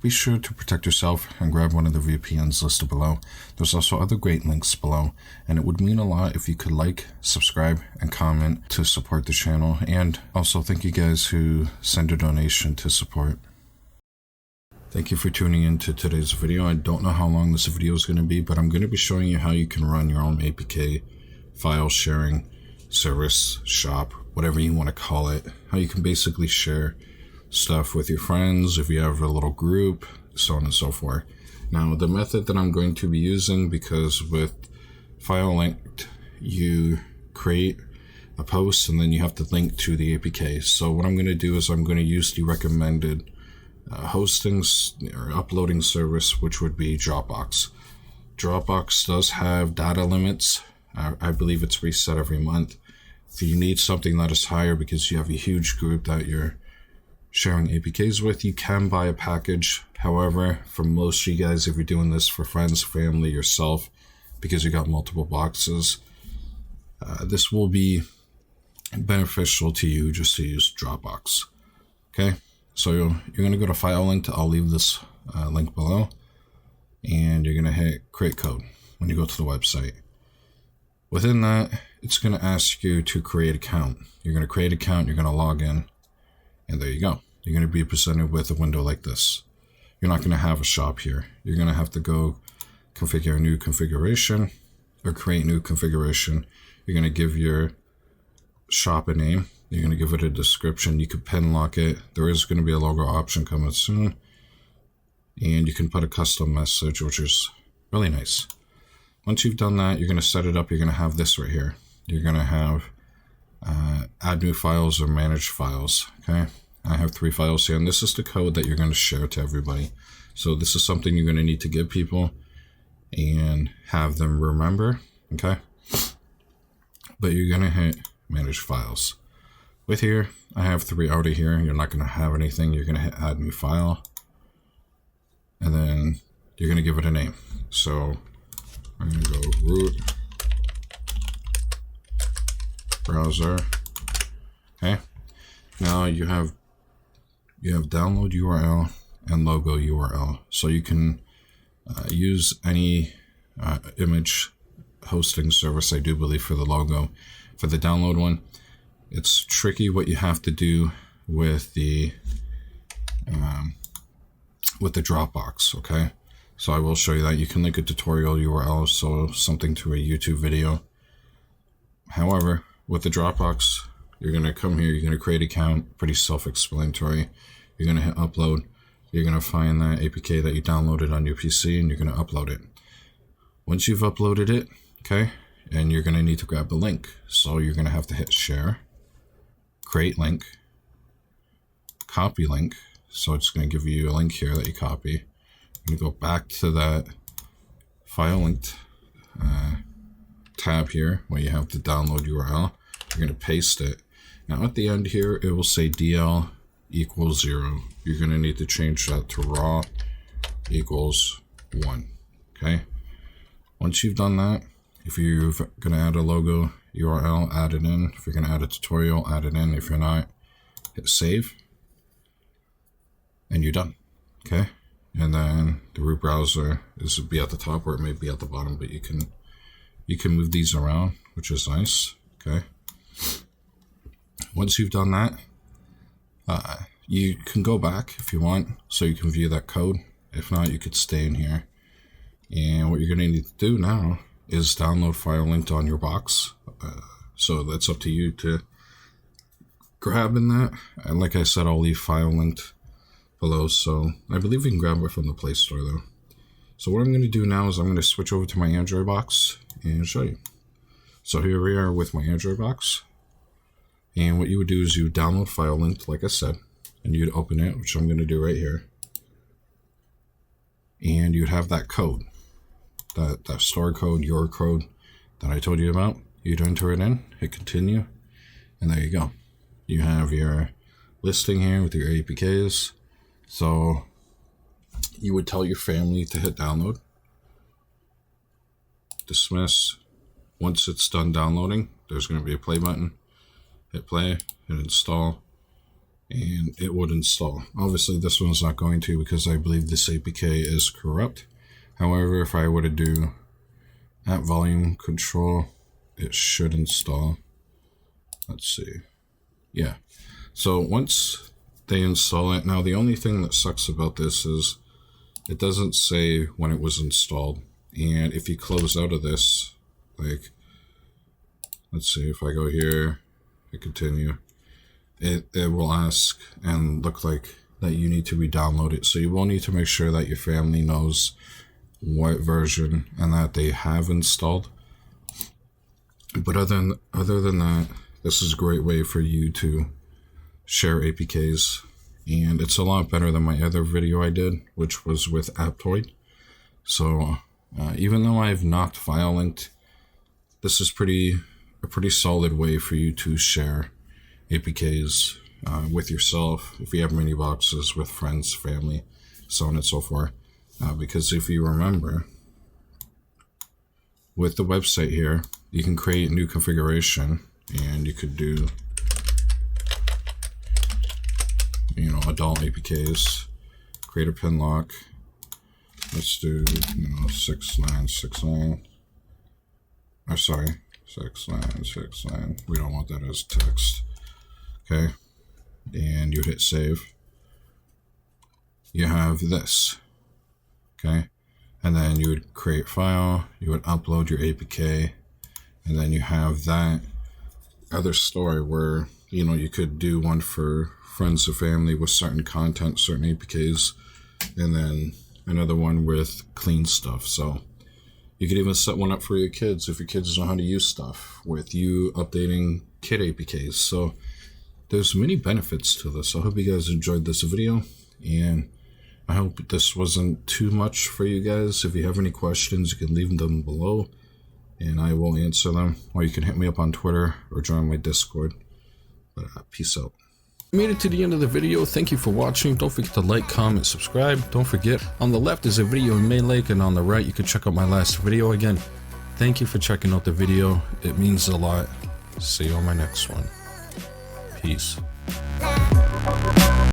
be sure to protect yourself and grab one of the VPNs listed below. There's also other great links below, and it would mean a lot if you could like, subscribe, and comment to support the channel. And also thank you guys who send a donation to support. Thank you for tuning in to today's video. I don't know how long this video is going to be, but I'm going to be showing you how you can run your own APK file sharing service, shop, whatever you want to call it. How you can basically share stuff with your friends if you have a little group, so on and so forth. Now, the method that I'm going to be using, because with FileLinked, you create a post and then you have to link to the APK. So what I'm going to do is I'm going to use the recommended hosting or uploading service, which would be Dropbox. Dropbox does have data limits. I believe it's reset every month. If you need something that is higher because you have a huge group that you're sharing APKs with, you can buy a package. However, for most of you guys, if you're doing this for friends, family, yourself, because you got multiple boxes, this will be beneficial to you just to use Dropbox. Okay, so you're going to go to FileLinked. I'll leave this link below, and you're going to hit create code when you go to the website. Within that, it's going to ask you to create an account. You're going to create an account, you're going to log in, and there you go. You're going to be presented with a window like this. You're not going to have a shop here. You're going to have to go configure a new configuration or create new configuration. You're going to give your shop a name. You're going to give it a description. You could pin lock it. There is going to be a logo option coming soon. And you can put a custom message, which is really nice. Once you've done that, you're going to set it up. You're going to have this right here. You're going to have add new files or manage files. Okay, I have 3 files here, and this is the code that you're going to share to everybody. So this is something you're going to need to give people and have them remember. Okay, but you're going to hit manage files. With here, I have 3 already here. You're not going to have anything. You're going to hit add new file, and then you're going to give it a name. So I'm going to go root browser. Okay, now you have download URL and logo URL, so you can use any image hosting service, I do believe, for the logo. For the download one, it's tricky what you have to do with the Dropbox. Okay, so I will show you that. You can link a tutorial URL, so something to a YouTube video. However, with the Dropbox, you're going to come here, you're going to create an account, pretty self-explanatory. You're going to hit upload. You're going to find that APK that you downloaded on your PC, and you're going to upload it. Once you've uploaded it, okay, and you're going to need to grab the link. So you're going to have to hit share, create link, copy link. So it's going to give you a link here that you copy. You're going to go back to that FileLinked tab here where you have the download URL. You're going to paste it. Now at the end here, it will say DL equals 0. You're going to need to change that to raw equals 1. Okay. Once you've done that, if you're going to add a logo URL, add it in. If you're going to add a tutorial, add it in. If you're not, hit save. And you're done. Okay. And then the root browser is be at the top, or it may be at the bottom, but you can move these around, which is nice. Okay. Once you've done that, you can go back if you want, so you can view that code. If not, you could stay in here. And what you're going to need to do now is download FileLinked on your box. So that's up to you to grab in that. And like I said, I'll leave FileLinked below, so I believe you can grab it from the Play Store though. So what I'm going to do now is I'm going to switch over to my Android box and show you. So here we are with my Android box, and what you would do is you would download FileLinked, like I said, and you'd open it, which I'm going to do right here, and you'd have that code, that store code, your code that I told you about. You'd enter it in, hit continue, and there you go. You have your listing here with your APKs. So you would tell your family to hit download, dismiss. Once it's done downloading, there's going to be a play button. Hit play, hit install, and it would install. Obviously this one's not going to, because I believe this APK is corrupt. However, if I were to do app volume control, it should install. Let's see. Yeah. So once they install it, now the only thing that sucks about this is it doesn't say when it was installed. And if you close out of this, like, let's see, if I go here, I continue, it will ask and look like that you need to re-download it. So you will need to make sure that your family knows what version and that they have installed. But other than that, this is a great way for you to share APKs, and it's a lot better than my other video I did, which was with Aptoid. So even though I've knocked FileLinked, this is a pretty solid way for you to share APKs with yourself, if you have mini boxes, with friends, family, so on and so forth. Because if you remember, with the website here, you can create a new configuration, and you could do, you know, adult APKs, create a pin lock. Let's do, you know, 6969. Oh, sorry, 6969. We don't want that as text. Okay, and you hit save. You have this. Okay, and then you would create file, you would upload your APK, and then you have that other story where, you know, you could do one for friends or family with certain content, certain APKs, and then another one with clean stuff. So you could even set one up for your kids if your kids know how to use stuff, with you updating kid APKs. So there's many benefits to this. I hope you guys enjoyed this video, and I hope this wasn't too much for you guys. If you have any questions, you can leave them below and I will answer them, or you can hit me up on Twitter or join my Discord. But peace out. Made it to the end of the video. Thank you for watching. Don't forget to like, comment, subscribe. Don't forget, on the left is a video you may like, and on the right you can check out my last video. Again, thank you for checking out the video. It means a lot. See you on my next one. Peace.